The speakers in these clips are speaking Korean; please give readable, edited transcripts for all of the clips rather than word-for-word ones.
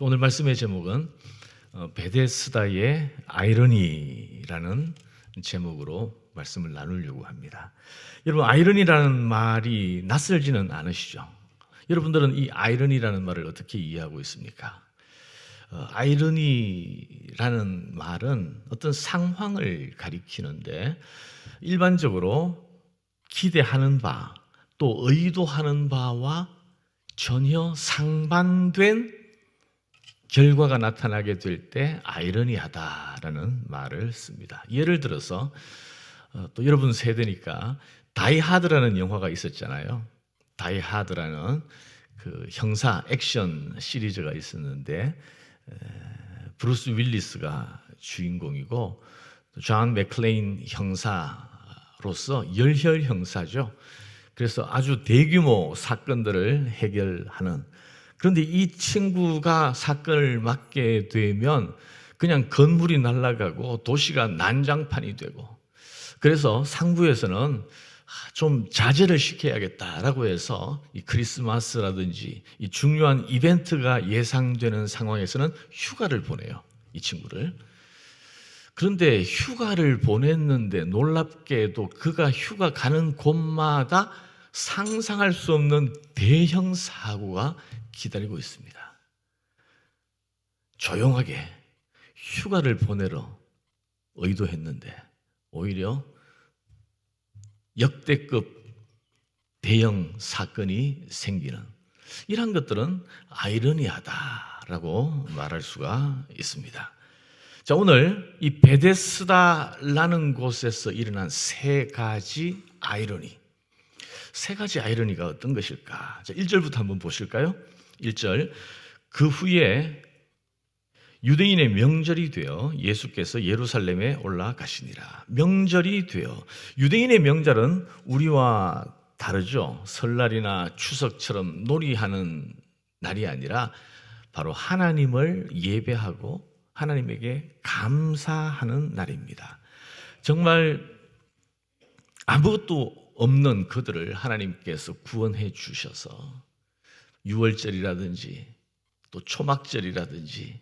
오늘 말씀의 제목은 베데스다의 아이러니라는 제목으로 말씀을 나누려고 합니다. 여러분, 아이러니라는 말이 낯설지는 않으시죠? 여러분들은 이 아이러니라는 말을 어떻게 이해하고 있습니까? 아이러니라는 말은 어떤 상황을 가리키는데 일반적으로 기대하는 바, 또 의도하는 바와 전혀 상반된 결과가 나타나게 될 때 아이러니하다라는 말을 씁니다. 예를 들어서 또 여러분 세대니까 다이하드라는 영화가 있었잖아요. 다이하드라는 그 형사 액션 시리즈가 있었는데 브루스 윌리스가 주인공이고 존 맥클레인 형사로서 열혈 형사죠. 그래서 아주 대규모 사건들을 해결하는, 그런데 이 친구가 사건을 맡게 되면 그냥 건물이 날아가고 도시가 난장판이 되고, 그래서 상부에서는 좀 자제를 시켜야겠다라고 해서 이 크리스마스라든지 이 중요한 이벤트가 예상되는 상황에서는 휴가를 보내요, 이 친구를. 그런데 휴가를 보냈는데 놀랍게도 그가 휴가 가는 곳마다 상상할 수 없는 대형 사고가 기다리고 있습니다. 조용하게 휴가를 보내러 의도했는데 오히려 역대급 대형 사건이 생기는, 이런 것들은 아이러니하다라고 말할 수가 있습니다. 자, 오늘 이 베데스다라는 곳에서 일어난 세 가지 아이러니, 세 가지 아이러니가 어떤 것일까? 자, 1절부터 한번 보실까요? 1절, 그 후에 유대인의 명절이 되어 예수께서 예루살렘에 올라가시니라. 명절이 되어, 유대인의 명절은 우리와 다르죠. 설날이나 추석처럼 놀이하는 날이 아니라 바로 하나님을 예배하고 하나님에게 감사하는 날입니다. 정말 아무것도 없는 그들을 하나님께서 구원해 주셔서 유월절이라든지 또 초막절이라든지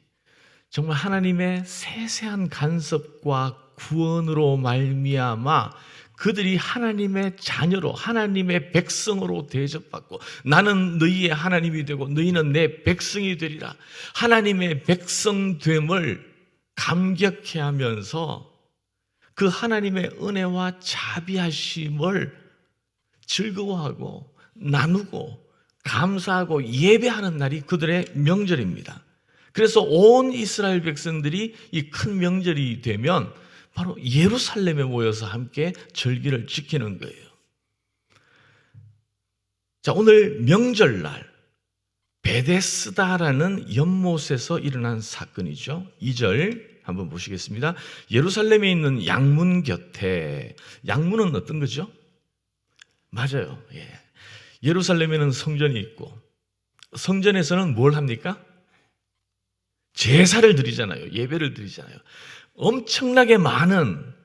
정말 하나님의 세세한 간섭과 구원으로 말미암아 그들이 하나님의 자녀로, 하나님의 백성으로 대접받고, 나는 너희의 하나님이 되고 너희는 내 백성이 되리라, 하나님의 백성됨을 감격해 하면서 그 하나님의 은혜와 자비하심을 즐거워하고 나누고 감사하고 예배하는 날이 그들의 명절입니다. 그래서 온 이스라엘 백성들이 이 큰 명절이 되면 바로 예루살렘에 모여서 함께 절기를 지키는 거예요. 자, 오늘 명절날 베데스다라는 연못에서 일어난 사건이죠. 2절 한번 보시겠습니다. 예루살렘에 있는 양문 곁에, 양문은 어떤 거죠? 맞아요. 예. 예루살렘에는 성전이 있고 성전에서는 뭘 합니까? 제사를 드리잖아요. 예배를 드리잖아요. 엄청나게 많은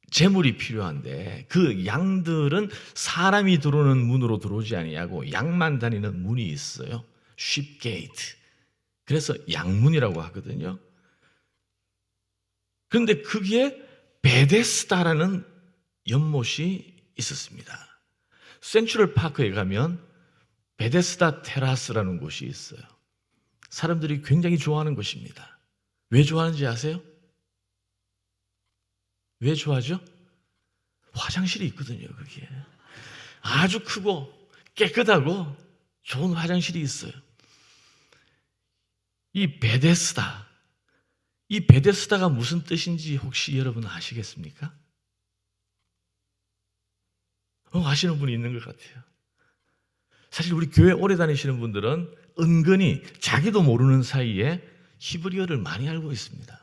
제물이 필요한데 그 양들은 사람이 들어오는 문으로 들어오지 아니하고 양만 다니는 문이 있어요. 쉽게이트. 그래서 양문이라고 하거든요. 그런데 거기에 베데스다라는 연못이 있었습니다. 센트럴 파크에 가면 베데스다 테라스라는 곳이 있어요. 사람들이 굉장히 좋아하는 곳입니다. 왜 좋아하는지 아세요? 왜 좋아하죠? 화장실이 있거든요, 거기에. 아주 크고 깨끗하고 좋은 화장실이 있어요. 이 베데스다가 무슨 뜻인지 혹시 여러분 아시겠습니까? 아시는 분이 있는 것 같아요. 사실 우리 교회 오래 다니시는 분들은 은근히 자기도 모르는 사이에 히브리어를 많이 알고 있습니다.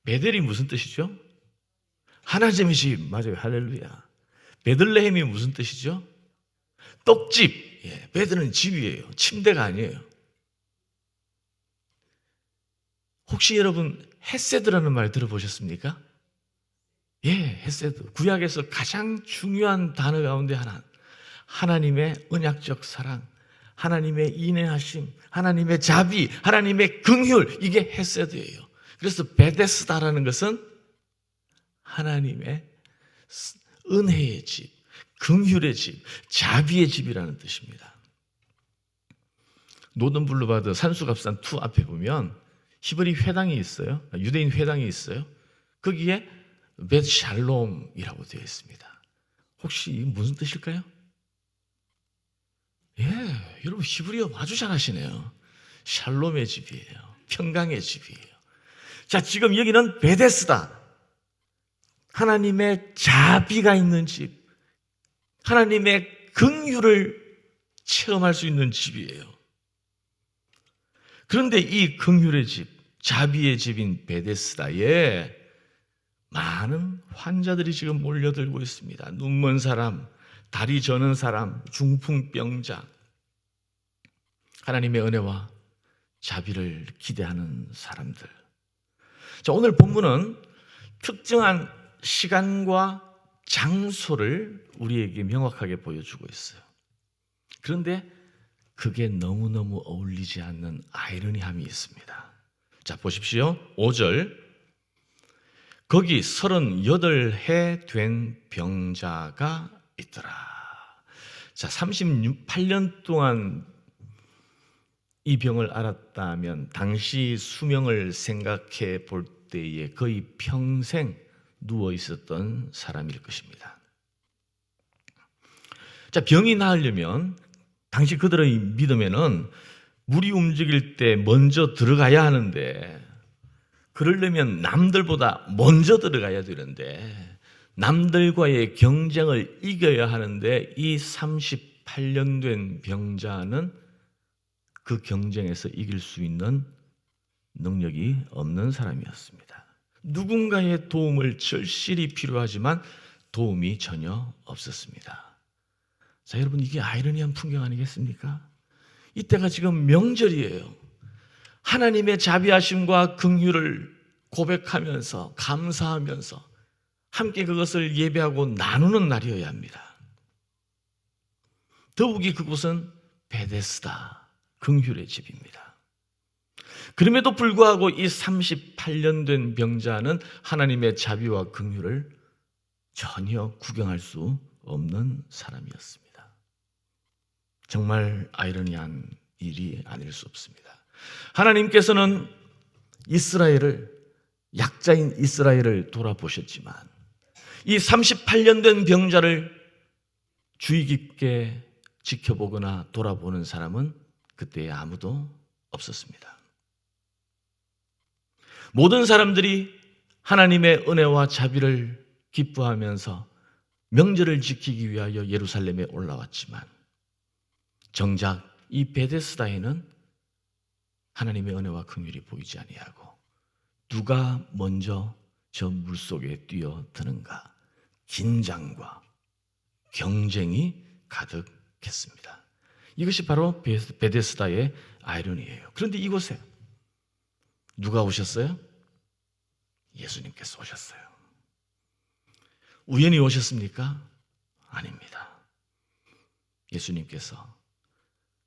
베델이 무슨 뜻이죠? 하나님의 집. 맞아요. 할렐루야. 베들레헴이 무슨 뜻이죠? 떡집. 예, 베들은 집이에요. 침대가 아니에요. 혹시 여러분 헤세드라는 말 들어보셨습니까? 예, 헤세드. 구약에서 가장 중요한 단어 가운데 하나. 하나님의 언약적 사랑, 하나님의 인내하심, 하나님의 자비, 하나님의 긍휼, 이게 헤세드예요. 그래서 베데스다라는 것은 하나님의 은혜의 집, 긍휼의 집, 자비의 집이라는 뜻입니다. 노던 블루바드 산수갑산 2 앞에 보면 히브리 회당이 있어요. 유대인 회당이 있어요. 거기에 벳샬롬이라고 되어 있습니다. 혹시 이게 무슨 뜻일까요? 예, 여러분 히브리어 아주 잘하시네요. 샬롬의 집이에요. 평강의 집이에요. 자, 지금 여기는 베데스다. 하나님의 자비가 있는 집, 하나님의 긍휼을 체험할 수 있는 집이에요. 그런데 이 긍휼의 집, 자비의 집인 베데스다에 많은 환자들이 지금 몰려들고 있습니다. 눈먼 사람, 다리 저는 사람, 중풍병자, 하나님의 은혜와 자비를 기대하는 사람들. 자, 오늘 본문은 특정한 시간과 장소를 우리에게 명확하게 보여주고 있어요. 그런데 그게 너무너무 어울리지 않는 아이러니함이 있습니다. 자, 보십시오. 5절. 거기 38해 된 병자가 있더라. 자, 38년 동안 이 병을 앓았다면 당시 수명을 생각해 볼 때에 거의 평생 누워 있었던 사람일 것입니다. 자, 병이 나으려면 당시 그들의 믿음에는 물이 움직일 때 먼저 들어가야 하는데, 그러려면 남들보다 먼저 들어가야 되는데, 남들과의 경쟁을 이겨야 하는데, 이 38년 된 병자는 그 경쟁에서 이길 수 있는 능력이 없는 사람이었습니다. 누군가의 도움을 절실히 필요하지만 도움이 전혀 없었습니다. 자, 여러분, 이게 아이러니한 풍경 아니겠습니까? 이때가 지금 명절이에요. 하나님의 자비하심과 긍휼을 고백하면서 감사하면서 함께 그것을 예배하고 나누는 날이어야 합니다. 더욱이 그곳은 베데스다, 긍휼의 집입니다. 그럼에도 불구하고 이 38년 된 병자는 하나님의 자비와 긍휼을 전혀 구경할 수 없는 사람이었습니다. 정말 아이러니한 일이 아닐 수 없습니다. 하나님께서는 이스라엘을, 약자인 이스라엘을 돌아보셨지만 이 38년 된 병자를 주의 깊게 지켜보거나 돌아보는 사람은 그때에 아무도 없었습니다. 모든 사람들이 하나님의 은혜와 자비를 기뻐하면서 명절을 지키기 위하여 예루살렘에 올라왔지만 정작 이 베데스다에는 하나님의 은혜와 긍휼이 보이지 아니하고 누가 먼저 저 물속에 뛰어드는가, 긴장과 경쟁이 가득했습니다. 이것이 바로 베데스다의 아이러니예요. 그런데 이곳에 누가 오셨어요? 예수님께서 오셨어요. 우연히 오셨습니까? 아닙니다. 예수님께서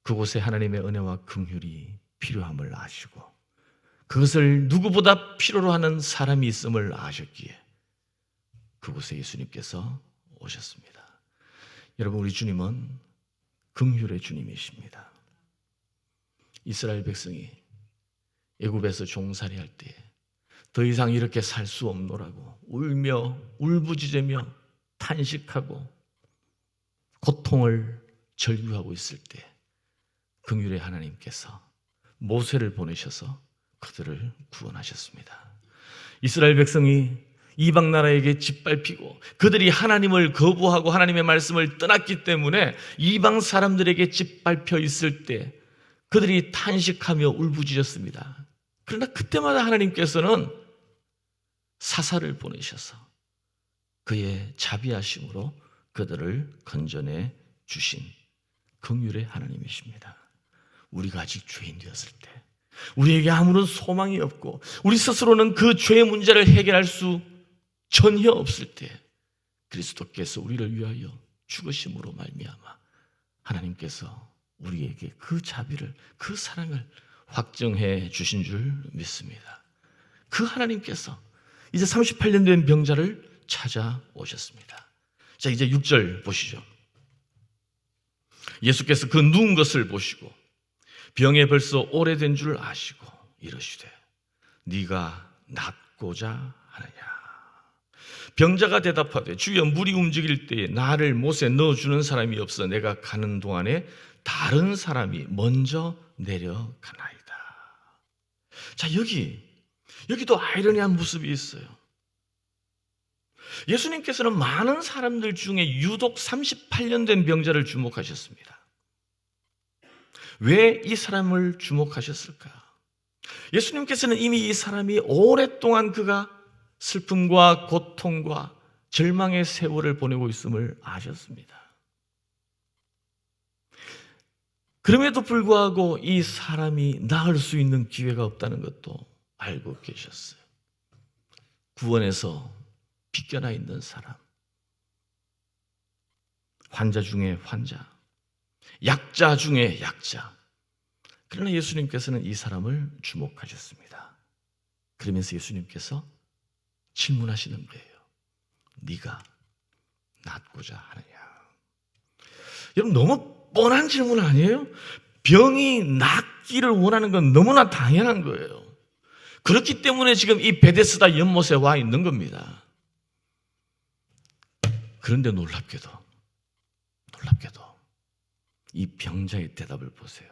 그곳에 하나님의 은혜와 긍휼이 필요함을 아시고 그것을 누구보다 필요로 하는 사람이 있음을 아셨기에 그곳에 예수님께서 오셨습니다. 여러분, 우리 주님은 긍휼의 주님이십니다. 이스라엘 백성이 애굽에서 종살이할 때에 더 이상 이렇게 살 수 없노라고 울며 울부짖으며 탄식하고 고통을 절규하고 있을 때 긍휼의 하나님께서 모세를 보내셔서 그들을 구원하셨습니다. 이스라엘 백성이 이방 나라에게 짓밟히고 그들이 하나님을 거부하고 하나님의 말씀을 떠났기 때문에 이방 사람들에게 짓밟혀 있을 때 그들이 탄식하며 울부짖었습니다. 그러나 그때마다 하나님께서는 사사를 보내셔서 그의 자비하심으로 그들을 건져내 주신 긍휼의 하나님이십니다. 우리가 아직 죄인 되었을 때, 우리에게 아무런 소망이 없고 우리 스스로는 그 죄의 문제를 해결할 수 전혀 없을 때 그리스도께서 우리를 위하여 죽으심으로 말미암아 하나님께서 우리에게 그 자비를, 그 사랑을 확정해 주신 줄 믿습니다. 그 하나님께서 이제 38년 된 병자를 찾아오셨습니다. 자, 이제 6절 보시죠. 예수께서 그 누운 것을 보시고 병에 벌써 오래된 줄 아시고 이러시되 네가 낫고자 하느냐. 병자가 대답하되 주여, 물이 움직일 때에 나를 못에 넣어주는 사람이 없어 내가 가는 동안에 다른 사람이 먼저 내려가나이다. 자, 여기도 아이러니한 모습이 있어요. 예수님께서는 많은 사람들 중에 유독 38년 된 병자를 주목하셨습니다. 왜 이 사람을 주목하셨을까? 예수님께서는 이미 이 사람이 오랫동안 그가 슬픔과 고통과 절망의 세월을 보내고 있음을 아셨습니다. 그럼에도 불구하고 이 사람이 나을 수 있는 기회가 없다는 것도 알고 계셨어요. 구원에서 빗겨나 있는 사람, 환자 중에 환자, 약자 중에 약자. 그러나 예수님께서는 이 사람을 주목하셨습니다. 그러면서 예수님께서 질문하시는 거예요. 네가 낫고자 하느냐. 여러분, 너무 뻔한 질문 아니에요? 병이 낫기를 원하는 건 너무나 당연한 거예요. 그렇기 때문에 지금 이 베데스다 연못에 와 있는 겁니다. 그런데 놀랍게도 이 병자의 대답을 보세요.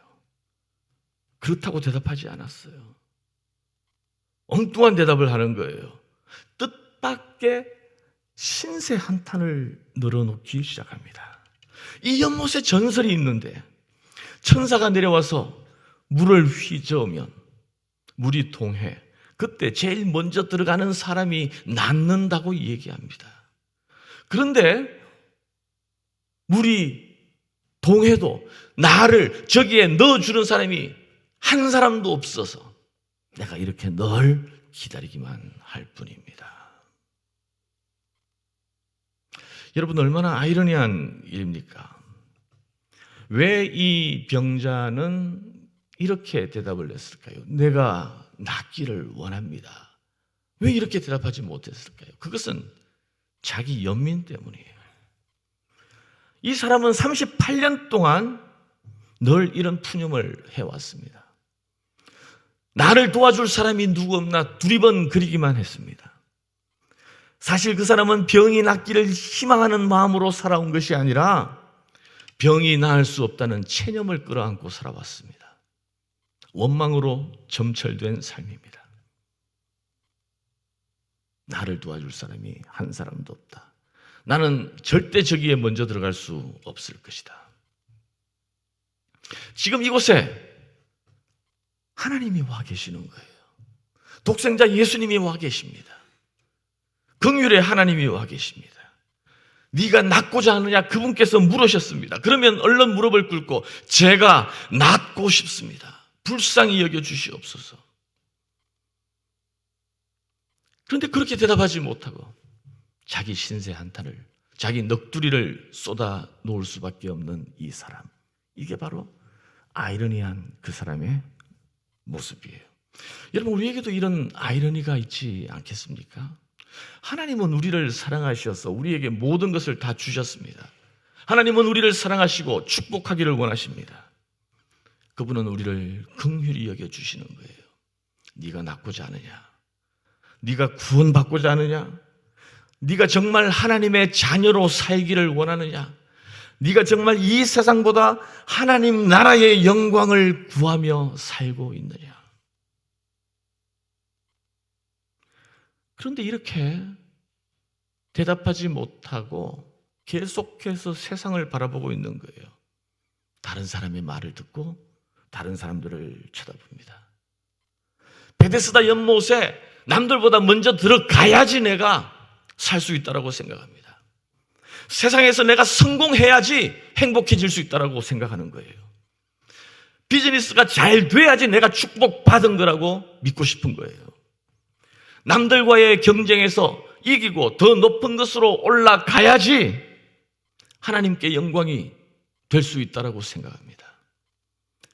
그렇다고 대답하지 않았어요. 엉뚱한 대답을 하는 거예요. 뜻밖의 신세 한탄을 늘어놓기 시작합니다. 이 연못에 전설이 있는데 천사가 내려와서 물을 휘저으면 물이 동해, 그때 제일 먼저 들어가는 사람이 낫는다고 얘기합니다. 그런데 물이 동해도 나를 저기에 넣어주는 사람이 한 사람도 없어서 내가 이렇게 널 기다리기만 할 뿐입니다. 여러분, 얼마나 아이러니한 일입니까? 왜 이 병자는 이렇게 대답을 했을까요? 내가 낫기를 원합니다. 왜 이렇게 대답하지 못했을까요? 그것은 자기 연민 때문이에요. 이 사람은 38년 동안 늘 이런 푸념을 해왔습니다. 나를 도와줄 사람이 누구 없나 두리번거리기만 했습니다. 사실 그 사람은 병이 낫기를 희망하는 마음으로 살아온 것이 아니라 병이 나을 수 없다는 체념을 끌어안고 살아왔습니다. 원망으로 점철된 삶입니다. 나를 도와줄 사람이 한 사람도 없다. 나는 절대 저기에 먼저 들어갈 수 없을 것이다. 지금 이곳에 하나님이 와 계시는 거예요. 독생자 예수님이 와 계십니다. 긍휼의 하나님이 와 계십니다. 네가 낫고자 하느냐? 그분께서 물으셨습니다. 그러면 얼른 무릎을 꿇고 제가 낫고 싶습니다. 불쌍히 여겨주시옵소서. 그런데 그렇게 대답하지 못하고 자기 신세 한탄을, 자기 넋두리를 쏟아 놓을 수밖에 없는 이 사람, 이게 바로 아이러니한 그 사람의 모습이에요. 여러분, 우리에게도 이런 아이러니가 있지 않겠습니까? 하나님은 우리를 사랑하셔서 우리에게 모든 것을 다 주셨습니다. 하나님은 우리를 사랑하시고 축복하기를 원하십니다. 그분은 우리를 긍휼히 여겨주시는 거예요. 네가 낫고자 하느냐? 네가 구원받고자 하느냐? 네가 정말 하나님의 자녀로 살기를 원하느냐? 네가 정말 이 세상보다 하나님 나라의 영광을 구하며 살고 있느냐? 그런데 이렇게 대답하지 못하고 계속해서 세상을 바라보고 있는 거예요. 다른 사람의 말을 듣고 다른 사람들을 쳐다봅니다. 베데스다 연못에 남들보다 먼저 들어가야지 내가 살 수 있다고 생각합니다. 세상에서 내가 성공해야지 행복해질 수 있다고 생각하는 거예요. 비즈니스가 잘 돼야지 내가 축복받은 거라고 믿고 싶은 거예요. 남들과의 경쟁에서 이기고 더 높은 것으로 올라가야지 하나님께 영광이 될 수 있다고 생각합니다.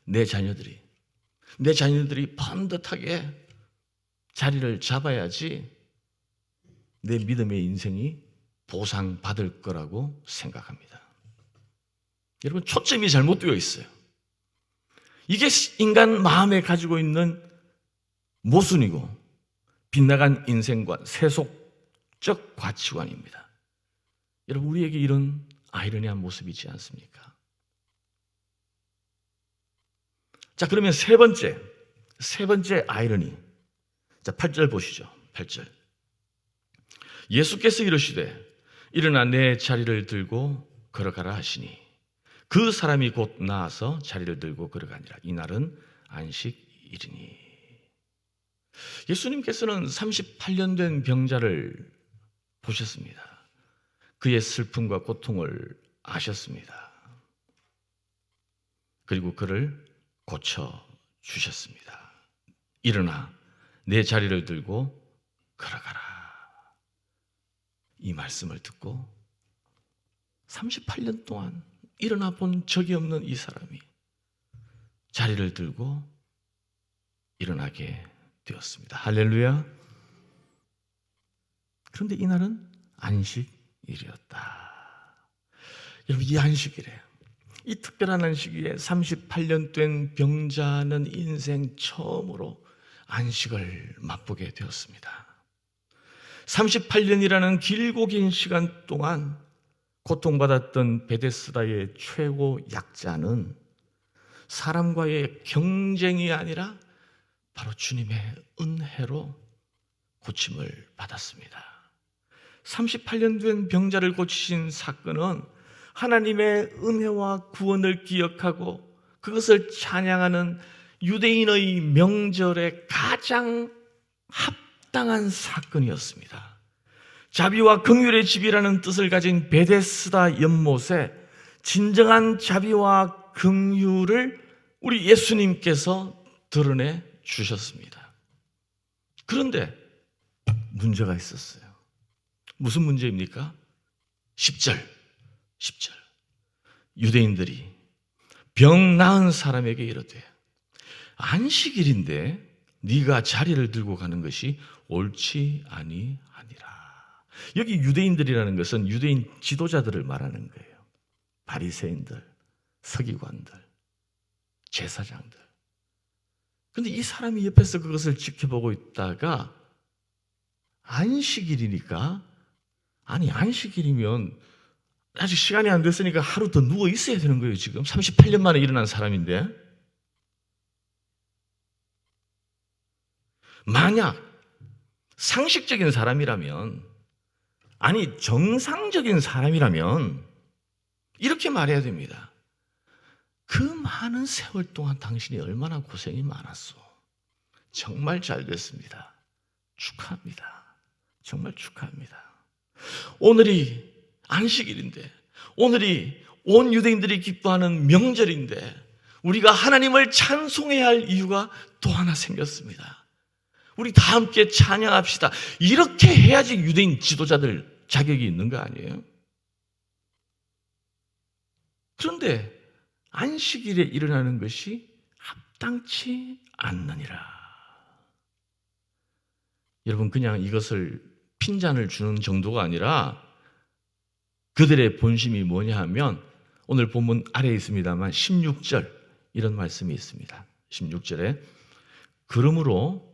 내 자녀들이 번듯하게 자리를 잡아야지 내 믿음의 인생이 보상받을 거라고 생각합니다. 여러분, 초점이 잘못되어 있어요. 이게 인간 마음에 가지고 있는 모순이고 빗나간 인생관, 세속적 가치관입니다. 여러분, 우리에게 이런 아이러니한 모습이 있지 않습니까? 자, 그러면 세 번째 아이러니. 자, 8절 보시죠. 8절. 예수께서 이르시되 일어나 내 자리를 들고 걸어가라 하시니 그 사람이 곧 나아서 자리를 들고 걸어가니라. 이날은 안식일이니. 예수님께서는 38년 된 병자를 보셨습니다. 그의 슬픔과 고통을 아셨습니다. 그리고 그를 고쳐주셨습니다. 일어나 내 자리를 들고 걸어가라. 이 말씀을 듣고 38년 동안 일어나 본 적이 없는 이 사람이 자리를 들고 일어나게 되었습니다. 할렐루야. 그런데 이날은 안식일이었다. 여러분, 이 안식일에, 이 특별한 안식일에 38년 된 병자는 인생 처음으로 안식을 맛보게 되었습니다. 38년이라는 길고 긴 시간 동안 고통받았던 베데스다의 최고 약자는 사람과의 경쟁이 아니라 바로 주님의 은혜로 고침을 받았습니다. 38년 된 병자를 고치신 사건은 하나님의 은혜와 구원을 기억하고 그것을 찬양하는 유대인의 명절에 가장 합당한 사건이었습니다. 자비와 긍휼의 집이라는 뜻을 가진 베데스다 연못에 진정한 자비와 긍휼을 우리 예수님께서 드러내 주셨습니다. 그런데 문제가 있었어요. 무슨 문제입니까? 10절. 유대인들이 병 나은 사람에게 이르되 안식일인데 네가 자리를 들고 가는 것이 옳지 아니하니라. 여기 유대인들이라는 것은 유대인 지도자들을 말하는 거예요. 바리새인들, 서기관들, 제사장들. 그런데 이 사람이 옆에서 그것을 지켜보고 있다가 안식일이니까, 아니 안식일이면 아직 시간이 안 됐으니까 하루 더 누워 있어야 되는 거예요. 지금 38년 만에 일어난 사람인데, 만약 상식적인 사람이라면, 아니 정상적인 사람이라면 이렇게 말해야 됩니다. 그 많은 세월 동안 당신이 얼마나 고생이 많았어. 정말 잘 됐습니다. 축하합니다. 정말 축하합니다. 오늘이 안식일인데, 오늘이 온 유대인들이 기뻐하는 명절인데 우리가 하나님을 찬송해야 할 이유가 또 하나 생겼습니다. 우리 다 함께 찬양합시다. 이렇게 해야지 유대인 지도자들 자격이 있는 거 아니에요? 그런데 안식일에 일어나는 것이 합당치 않느니라. 여러분, 그냥 이것을 핀잔을 주는 정도가 아니라 그들의 본심이 뭐냐 하면 오늘 본문 아래에 있습니다만 16절 이런 말씀이 있습니다. 16절에 그러므로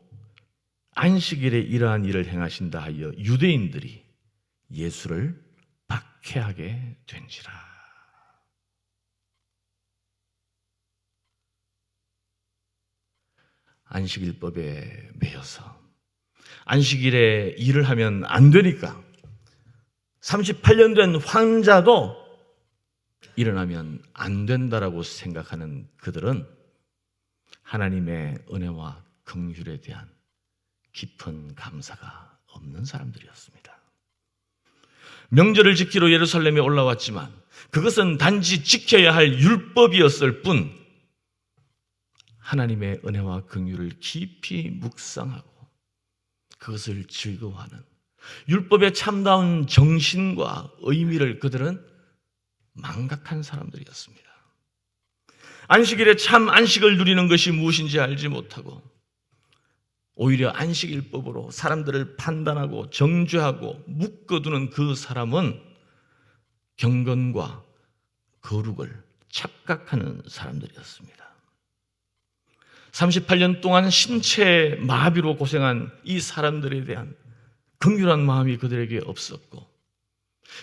안식일에 이러한 일을 행하신다 하여 유대인들이 예수를 박해하게 된지라. 안식일법에 매여서 안식일에 일을 하면 안 되니까 38년 된 환자도 일어나면 안 된다라고 생각하는 그들은 하나님의 은혜와 긍휼에 대한 깊은 감사가 없는 사람들이었습니다. 명절을 지키러 예루살렘에 올라왔지만 그것은 단지 지켜야 할 율법이었을 뿐 하나님의 은혜와 긍휼을 깊이 묵상하고 그것을 즐거워하는 율법의 참다운 정신과 의미를 그들은 망각한 사람들이었습니다. 안식일에 참 안식을 누리는 것이 무엇인지 알지 못하고 오히려 안식일법으로 사람들을 판단하고 정죄하고 묶어두는 그 사람은 경건과 거룩을 착각하는 사람들이었습니다. 38년 동안 신체 마비로 고생한 이 사람들에 대한 긍휼한 마음이 그들에게 없었고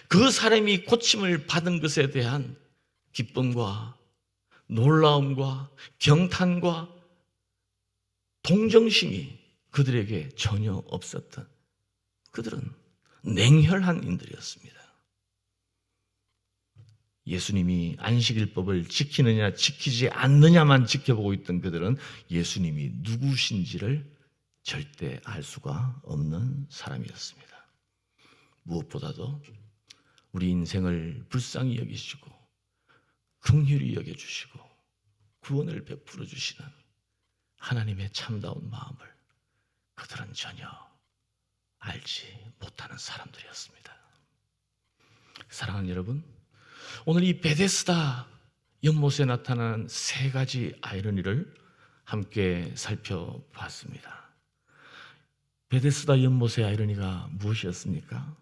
그 사람이 고침을 받은 것에 대한 기쁨과 놀라움과 경탄과 동정심이 그들에게 전혀 없었던 그들은 냉혈한 인들이었습니다. 예수님이 안식일법을 지키느냐 지키지 않느냐만 지켜보고 있던 그들은 예수님이 누구신지를 절대 알 수가 없는 사람이었습니다. 무엇보다도 우리 인생을 불쌍히 여기시고 긍휼히 여겨주시고 구원을 베풀어 주시는 하나님의 참다운 마음을 그들은 전혀 알지 못하는 사람들이었습니다. 사랑하는 여러분, 오늘 이 베데스다 연못에 나타난 세 가지 아이러니를 함께 살펴봤습니다. 베데스다 연못의 아이러니가 무엇이었습니까?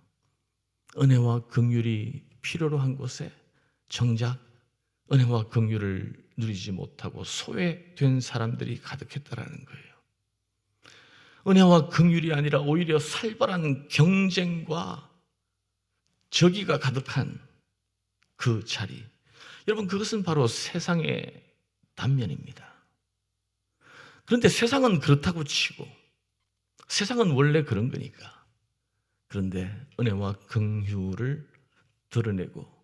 은혜와 긍휼이 필요로 한 곳에 정작 은혜와 긍휼을 누리지 못하고 소외된 사람들이 가득했다라는 거예요. 은혜와 긍휼이 아니라 오히려 살벌한 경쟁과 적의가 가득한 그 자리. 여러분, 그것은 바로 세상의 단면입니다. 그런데 세상은 그렇다고 치고 세상은 원래 그런 거니까. 그런데 은혜와 긍휼을 드러내고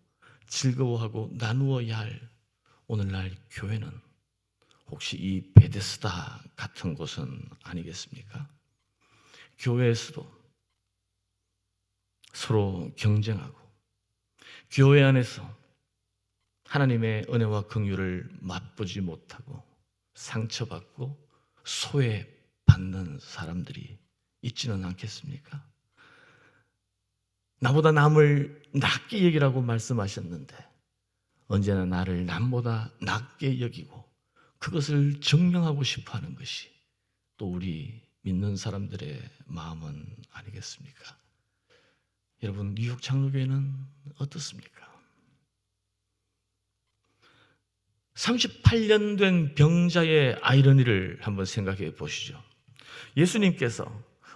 즐거워하고 나누어야 할 오늘날 교회는 혹시 이 베데스다 같은 곳은 아니겠습니까? 교회에서도 서로 경쟁하고 교회 안에서 하나님의 은혜와 긍휼을 맛보지 못하고 상처받고 소외받는 사람들이 있지는 않겠습니까? 나보다 남을 낮게 여기라고 말씀하셨는데 언제나 나를 남보다 낮게 여기고 그것을 증명하고 싶어하는 것이 또 우리 믿는 사람들의 마음은 아니겠습니까? 여러분, 뉴욕 장로교회는 어떻습니까? 38년 된 병자의 아이러니를 한번 생각해 보시죠. 예수님께서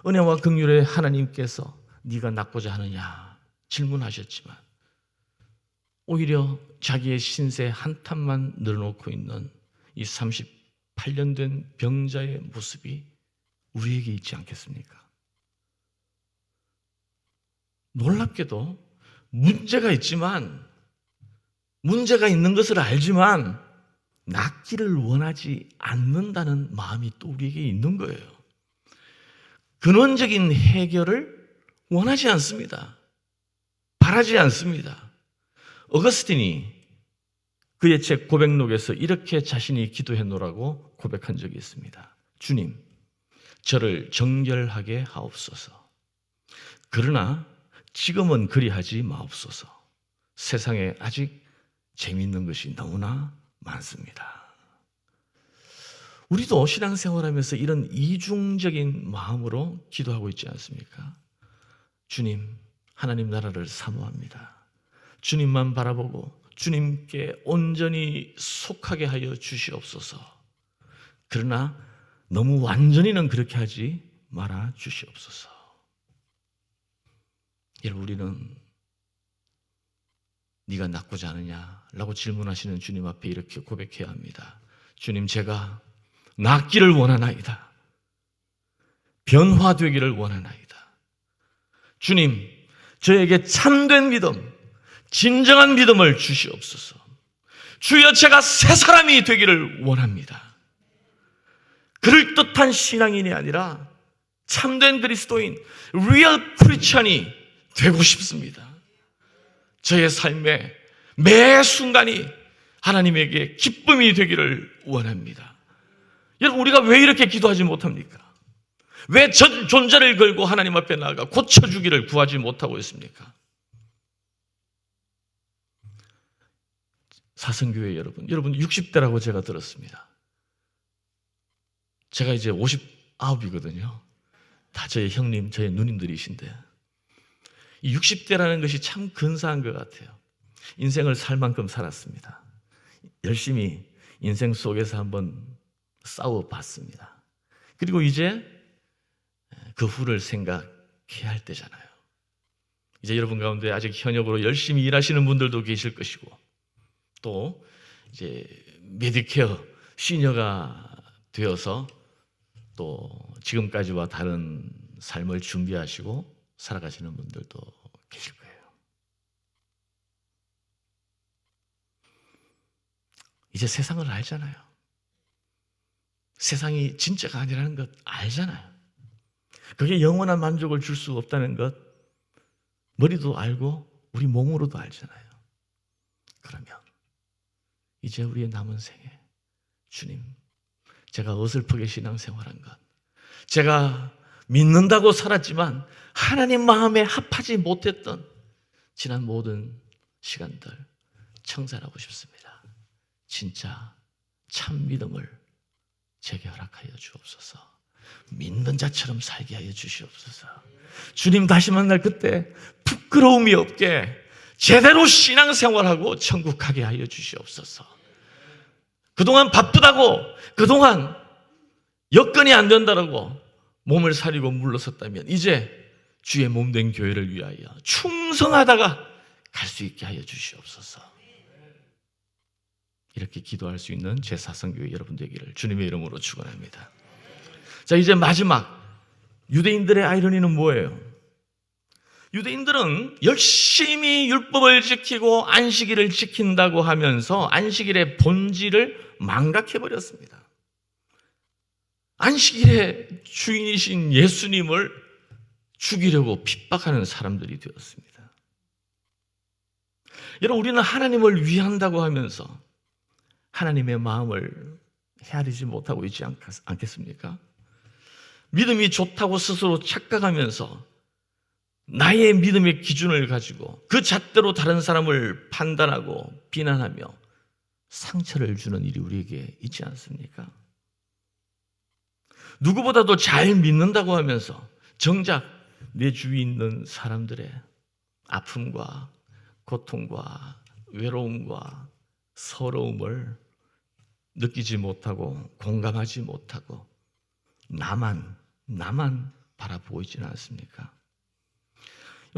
은혜와 긍휼의 하나님께서 네가 낫고자 하느냐 질문하셨지만 오히려 자기의 신세 한탄만 늘어놓고 있는 이 38년 된 병자의 모습이 우리에게 있지 않겠습니까? 놀랍게도 문제가 있지만 문제가 있는 것을 알지만 낫기를 원하지 않는다는 마음이 또 우리에게 있는 거예요. 근원적인 해결을 원하지 않습니다. 바라지 않습니다. 어거스틴이 그의 책 고백록에서 이렇게 자신이 기도해 놓으라고 고백한 적이 있습니다. 주님, 저를 정결하게 하옵소서. 그러나 지금은 그리하지 마옵소서. 세상에 아직 재미있는 것이 너무나 많습니다. 우리도 신앙생활하면서 이런 이중적인 마음으로 기도하고 있지 않습니까? 주님, 하나님 나라를 사모합니다. 주님만 바라보고 주님께 온전히 속하게 하여 주시옵소서. 그러나 너무 완전히는 그렇게 하지 말아 주시옵소서. 여러분, 우리는 네가 낫고자 하느냐? 라고 질문하시는 주님 앞에 이렇게 고백해야 합니다. 주님, 제가 낫기를 원하나이다. 변화되기를 원하나이다. 주님, 저에게 참된 믿음, 진정한 믿음을 주시옵소서. 주여, 제가 새 사람이 되기를 원합니다. 그럴듯한 신앙인이 아니라 참된 그리스도인, 리얼 크리스천이 되고 싶습니다. 저의 삶의 매 순간이 하나님에게 기쁨이 되기를 원합니다. 여러분, 우리가 왜 이렇게 기도하지 못합니까? 왜 전 존재를 걸고 하나님 앞에 나아가 고쳐주기를 구하지 못하고 있습니까? 사성교회 여러분 60대라고 제가 들었습니다. 제가 이제 59이거든요. 다 저의 형님, 저의 누님들이신데 이 60대라는 것이 참 근사한 것 같아요. 인생을 살 만큼 살았습니다. 열심히 인생 속에서 한번 싸워봤습니다. 그리고 이제 그 후를 생각해야 할 때잖아요. 이제 여러분 가운데 아직 현역으로 열심히 일하시는 분들도 계실 것이고, 또 이제 메디케어 시니어가 되어서 또 지금까지와 다른 삶을 준비하시고 살아가시는 분들도 계실 거예요. 이제 세상을 알잖아요. 세상이 진짜가 아니라는 것 알잖아요. 그게 영원한 만족을 줄 수 없다는 것 머리도 알고 우리 몸으로도 알잖아요. 그러면 이제 우리의 남은 생에 주님, 제가 어설프게 신앙생활한 것, 제가 믿는다고 살았지만 하나님 마음에 합하지 못했던 지난 모든 시간들 청산하고 싶습니다. 진짜 참 믿음을 제게 허락하여 주옵소서. 믿는 자처럼 살게 하여 주시옵소서. 주님 다시 만날 그때 부끄러움이 없게 제대로 신앙생활하고 천국 가게 하여 주시옵소서. 그동안 바쁘다고, 그동안 여건이 안 된다고 몸을 사리고 물러섰다면 이제 주의 몸된 교회를 위하여 충성하다가 갈 수 있게 하여 주시옵소서. 이렇게 기도할 수 있는 제4성교회 여러분 되기를 주님의 이름으로 축원합니다. 자, 이제 마지막 유대인들의 아이러니는 뭐예요? 유대인들은 열심히 율법을 지키고 안식일을 지킨다고 하면서 안식일의 본질을 망각해버렸습니다. 안식일의 주인이신 예수님을 죽이려고 핍박하는 사람들이 되었습니다. 여러분, 우리는 하나님을 위한다고 하면서 하나님의 마음을 헤아리지 못하고 있지 않겠습니까? 믿음이 좋다고 스스로 착각하면서 나의 믿음의 기준을 가지고 그 잣대로 다른 사람을 판단하고 비난하며 상처를 주는 일이 우리에게 있지 않습니까? 누구보다도 잘 믿는다고 하면서 정작 내 주위에 있는 사람들의 아픔과 고통과 외로움과 서러움을 느끼지 못하고 공감하지 못하고 나만 바라보고 있지는 않습니까?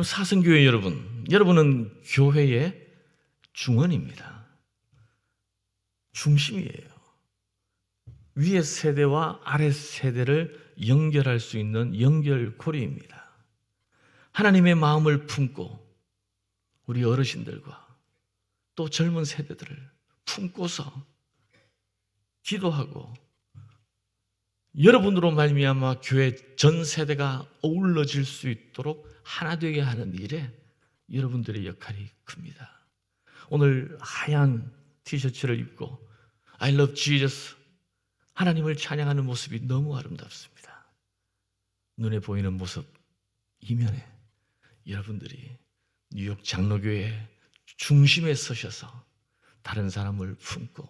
사성교회 여러분은 교회의 중원입니다. 중심이에요. 위의 세대와 아래 세대를 연결할 수 있는 연결고리입니다. 하나님의 마음을 품고 우리 어르신들과 또 젊은 세대들을 품고서 기도하고 여러분으로 말미암아 교회 전 세대가 어우러질 수 있도록 하나 되게 하는 일에 여러분들의 역할이 큽니다. 오늘 하얀 티셔츠를 입고 I love Jesus, 하나님을 찬양하는 모습이 너무 아름답습니다. 눈에 보이는 모습 이면에 여러분들이 뉴욕 장로교회 중심에 서셔서 다른 사람을 품고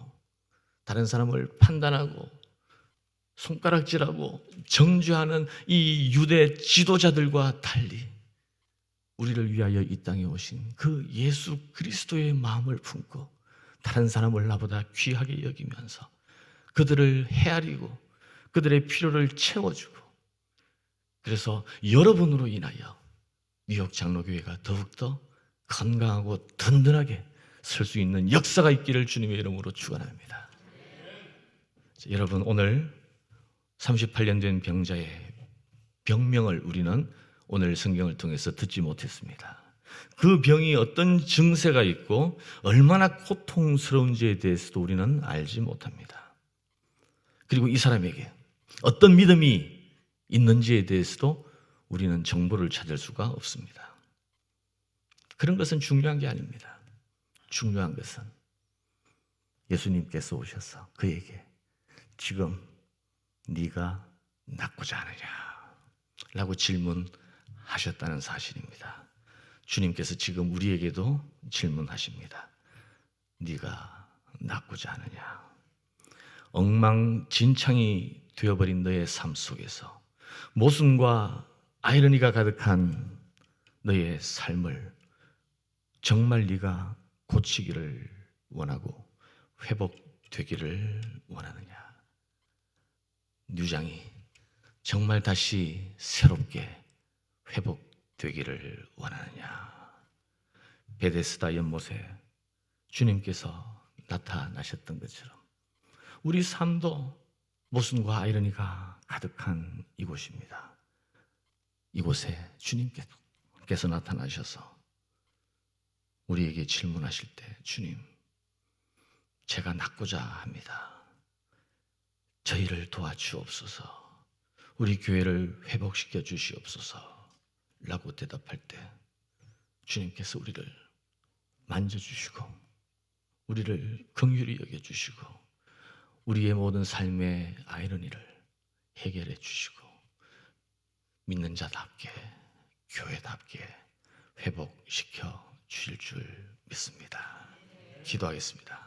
다른 사람을 판단하고 손가락질하고 정죄하는 이 유대 지도자들과 달리 우리를 위하여 이 땅에 오신 그 예수 그리스도의 마음을 품고 다른 사람을 나보다 귀하게 여기면서 그들을 헤아리고 그들의 필요를 채워주고, 그래서 여러분으로 인하여 뉴욕 장로교회가 더욱더 건강하고 든든하게 설 수 있는 역사가 있기를 주님의 이름으로 축원합니다. 여러분, 오늘 38년 된 병자의 병명을 우리는 오늘 성경을 통해서 듣지 못했습니다. 그 병이 어떤 증세가 있고 얼마나 고통스러운지에 대해서도 우리는 알지 못합니다. 그리고 이 사람에게 어떤 믿음이 있는지에 대해서도 우리는 정보를 찾을 수가 없습니다. 그런 것은 중요한 게 아닙니다. 중요한 것은 예수님께서 오셔서 그에게 지금 네가 낫고자 하느냐 라고 질문하셨다는 사실입니다. 주님께서 지금 우리에게도 질문하십니다. 네가 낫고자 하느냐? 엉망진창이 되어버린 너의 삶 속에서 모순과 아이러니가 가득한 너의 삶을 정말 네가 고치기를 원하고 회복되기를 원하느냐? 뉴장이 정말 다시 새롭게 회복되기를 원하느냐? 베데스다 연못에 주님께서 나타나셨던 것처럼 우리 삶도 모순과 아이러니가 가득한 이곳입니다. 이곳에 주님께서 나타나셔서 우리에게 질문하실 때, 주님, 제가 낫고자 합니다. 저희를 도와주옵소서. 우리 교회를 회복시켜 주시옵소서 라고 대답할 때 주님께서 우리를 만져주시고 우리를 긍휼히 여겨주시고 우리의 모든 삶의 아이러니를 해결해 주시고 믿는 자답게 교회답게 회복시켜 주실 줄 믿습니다. 기도하겠습니다.